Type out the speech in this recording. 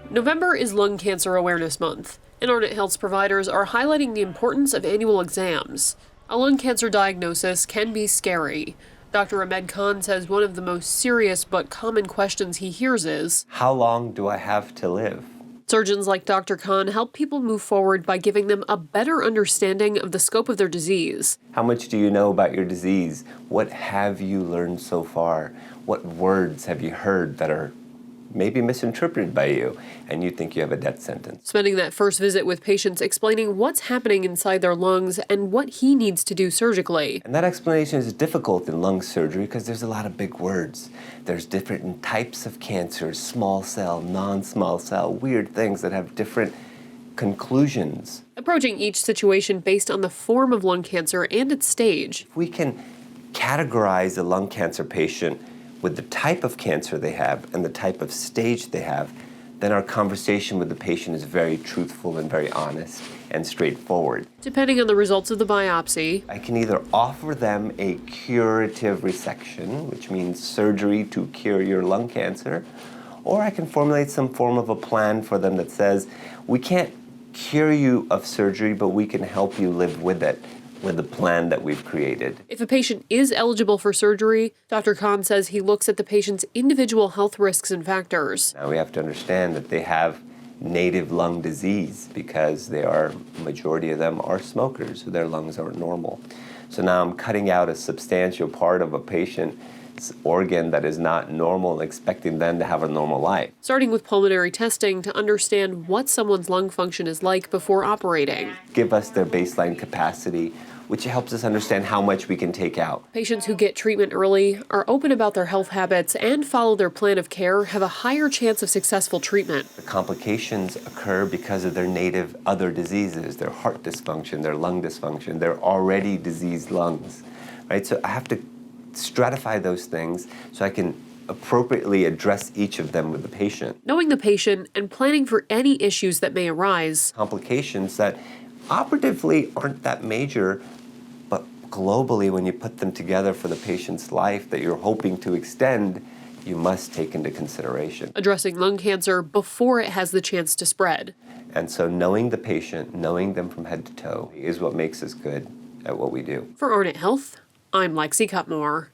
November is Lung Cancer Awareness Month, and Arnot Health's providers are highlighting the importance of annual exams. A lung cancer diagnosis can be scary. Dr. Ahmed Khan says one of the most serious but common questions he hears is, how long do I have to live? Surgeons like Dr. Khan help people move forward by giving them a better understanding of the scope of their disease. How much do you know about your disease? What have you learned so far? What words have you heard that are maybe misinterpreted by you, and you think you have a death sentence? Spending that first visit with patients explaining what's happening inside their lungs and what he needs to do surgically. And that explanation is difficult in lung surgery because there's a lot of big words. There's different types of cancers, small cell, non-small cell, weird things that have different conclusions. Approaching each situation based on the form of lung cancer and its stage. If we can categorize a lung cancer patient with the type of cancer they have and the type of stage they have, then our conversation with the patient is very truthful and very honest and straightforward. Depending on the results of the biopsy, I can either offer them a curative resection, which means surgery to cure your lung cancer, or I can formulate some form of a plan for them that says, we can't cure you of surgery, but we can help you live with it, with the plan that we've created. If a patient is eligible for surgery, Dr. Khan says he looks at the patient's individual health risks and factors. Now we have to understand that they have native lung disease because majority of them are smokers, so their lungs aren't normal. So now I'm cutting out a substantial part of a patient's organ that is not normal and expecting them to have a normal life. Starting with pulmonary testing to understand what someone's lung function is like before operating. Give us their baseline capacity, which helps us understand how much we can take out. Patients who get treatment early, are open about their health habits, and follow their plan of care have a higher chance of successful treatment. The complications occur because of their native other diseases, their heart dysfunction, their lung dysfunction, their already diseased lungs, right? So I have to stratify those things so I can appropriately address each of them with the patient. Knowing the patient and planning for any issues that may arise. Complications that operatively aren't that major, but globally when you put them together for the patient's life that you're hoping to extend, you must take into consideration. Addressing lung cancer before it has the chance to spread. And so knowing the patient, knowing them from head to toe is what makes us good at what we do. For Arnot Health, I'm Lexi Cutmore.